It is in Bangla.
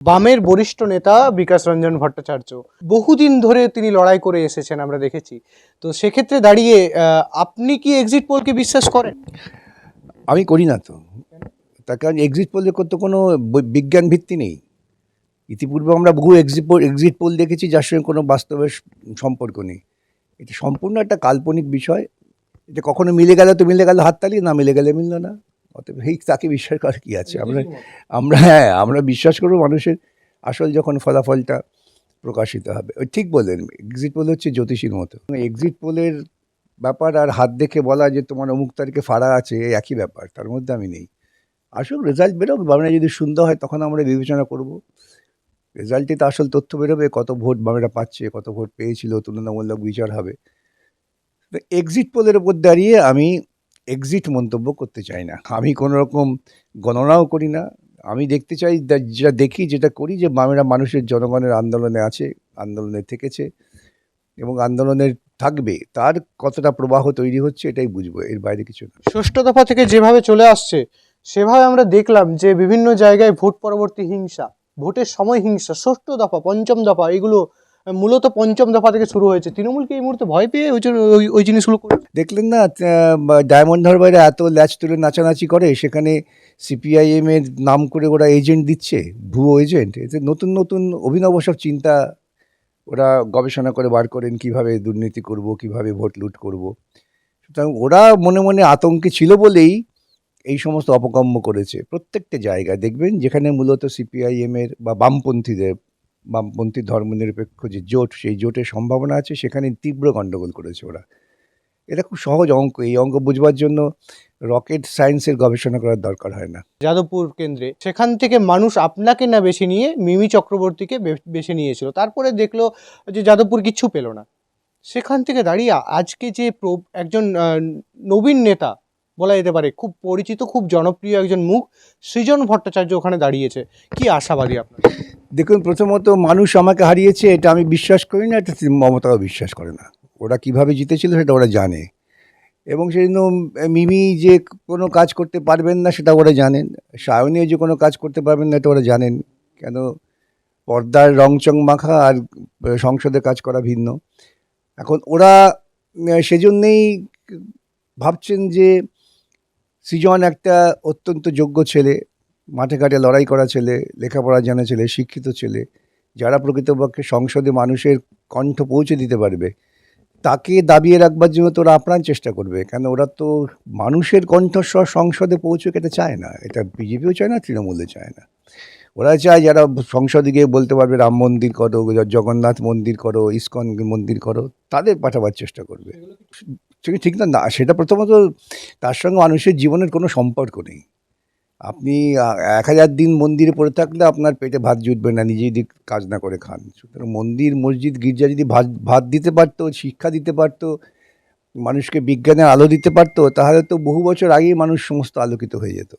বামের বরিষ্ঠ নেতা বিকাশ রঞ্জন ভট্টাচার্য বহুদিন ধরে তিনি লড়াই করে এসেছেন, আমরা দেখেছি। তো সেক্ষেত্রে দাঁড়িয়ে আপনি কি এক্সিট পোলকে বিশ্বাস করেন? আমি করি না তো। তার কারণ এক্সিট পোলের তো কোনো বিজ্ঞান ভিত্তি নেই। ইতিপূর্বে আমরা বহু এক্সিট পোল দেখেছি যার সঙ্গে কোনো বাস্তবের সম্পর্ক নেই। এটা সম্পূর্ণ একটা কাল্পনিক বিষয়। এটা কখনো মিলে গেল তো মিলে গেল হাততালি, না মিলে গেলে মিলল না। অতএব তাকে বিশ্বাস করার কী আছে? আমরা বিশ্বাস করবো মানুষের আসল যখন ফলাফলটা প্রকাশিত হবে। ওই ঠিক বললেন, এক্সিট পোল হচ্ছে জ্যোতিষীর মতো। এক্সিট পোলের ব্যাপার আর হাত দেখে বলা যে তোমার অমুক তারিখে ফাড়া আছে, এই একই ব্যাপার। তার মধ্যে আমি নেই। আসল রেজাল্ট বেরোক, বামেরা যদি সুন্দর হয় তখন আমরা বিবেচনা করব। রেজাল্টে তো আসল তথ্য বেরোবে, কত ভোট বামেরা পাচ্ছে, কত ভোট পেয়েছিল, তুলনামূলক বিচার হবে। তো এক্সিট পোলের উপর দাঁড়িয়ে আমি এক্সিট মন্তব্য করতে চাই না। আমি কোনো রকম গণনাও করি না। আমি দেখতে চাই, যেটা দেখি, যেটা করি, যে বামেরা মানুষের জনগণের আন্দোলনে আছে, আন্দোলনে থেকেছে এবং আন্দোলনের থাকবে। তার কতটা প্রবাহ তৈরি হচ্ছে এটাই বুঝবো, এর বাইরে কিছু না। ষষ্ঠ দফা থেকে যেভাবে চলে আসছে সেভাবে আমরা দেখলাম যে বিভিন্ন জায়গায় ভোট পরবর্তী হিংসা, ভোটের সময় হিংসা, ষষ্ঠ দফা, পঞ্চম দফা, এগুলো মূলত পঞ্চম দফা থেকে শুরু হয়েছে। তৃণমূলকে এই মুহূর্তে ভয় পেয়ে ওই জিনিসগুলো করছে। দেখলেন না, ডায়মন্ড হারবারে এত ল্যাচ তুলে নাচানাচি করে, সেখানে সিপিআইএম এর নাম করে ওরা এজেন্ট দিচ্ছে, ভুয়ো এজেন্ট। এতে নতুন নতুন অভিনব সব চিন্তা ওরা গবেষণা করে বার করেন, কিভাবে দুর্নীতি করব, কিভাবে ভোট লুট করব। সুতরাং ওরা মনে মনে আতঙ্কে ছিল বলেই এই সমস্ত অপকর্ম করেছে। প্রত্যেকটা জায়গায় দেখবেন যেখানে মূলত সিপিআইএম এর বা বামপন্থী ধর্মনিরপেক্ষ যে জোট, সেই জোটের সম্ভাবনা আছে, সেখানে তীব্র গণ্ডগোল করেছে ওরা। এটা খুব সহজ অঙ্ক। এই অঙ্ক বুঝবার জন্য রকেট সায়েন্সের গবেষণা করার দরকার হয় না। যাদবপুর কেন্দ্রে সেখান থেকে মানুষ আপনাকে না বেছে নিয়ে মিমি চক্রবর্তীকে বেছে নিয়েছিল, তারপরে দেখলো যে যাদবপুর কিচ্ছু পেল না। সেখান থেকে দাঁড়িয়ে আজকে যে একজন নবীন নেতা বলা যেতে পারে, খুব পরিচিত, খুব জনপ্রিয় একজন মুখ, সৃজন ভট্টাচার্য ওখানে দাঁড়িয়েছে, কি আশাবাদী আপনার? দেখুন, প্রথমত মানুষ আমাকে হারিয়েছে এটা আমি বিশ্বাস করি না, এটা মমতাও বিশ্বাস করে না। ওরা কিভাবে জিতেছিল সেটা ওরা জানে, এবং সেই জন্য মিমি যে কোনো কাজ করতে পারবেন না সেটা ওরা জানেন, সায়নীও যে কোনো কাজ করতে পারবেন না এটা ওরা জানেন। কেন, পর্দার রংচং মাখা আর সংসদে কাজ করা ভিন্ন। এখন ওরা সেজন্যেই ভাবছেন যে সৃজন একটা অত্যন্ত যোগ্য ছেলে, মাঠে ঘাটে লড়াই করা ছেলে, লেখাপড়া জানা ছেলে, শিক্ষিত ছেলে, যারা প্রকৃতপক্ষে সংসদে মানুষের কণ্ঠ পৌঁছে দিতে পারবে, তাকে দাবিয়ে রাখবার জন্য তো ওরা আপ্রাণ চেষ্টা করবে। কেন, ওরা তো মানুষের কণ্ঠস্বর সংসদে পৌঁছুক এটা চায় না। এটা বিজেপিও চায় না, তৃণমূলে চায় না। ওরা চায় যারা সংসদে গিয়ে বলতে পারবে রাম মন্দির করো, জগন্নাথ মন্দির করো, ইসকন মন্দির করো, তাদের পাঠাবার চেষ্টা করবে। ঠিক না, না সেটা প্রথমত তার সঙ্গে মানুষের জীবনের কোনো সম্পর্ক নেই। আপনি 1000 দিন মন্দিরে পড়ে থাকলে আপনার পেটে ভাত জুটবে না, নিজে যদি কাজ না করে খান। সুতরাং মন্দির, মসজিদ, গির্জা যদি ভাত দিতে পারতো, শিক্ষা দিতে পারতো, মানুষকে বিজ্ঞানের আলো দিতে পারতো, তাহলে তো বহু বছর আগেই মানুষ সমস্ত আলোকিত হয়ে যেত।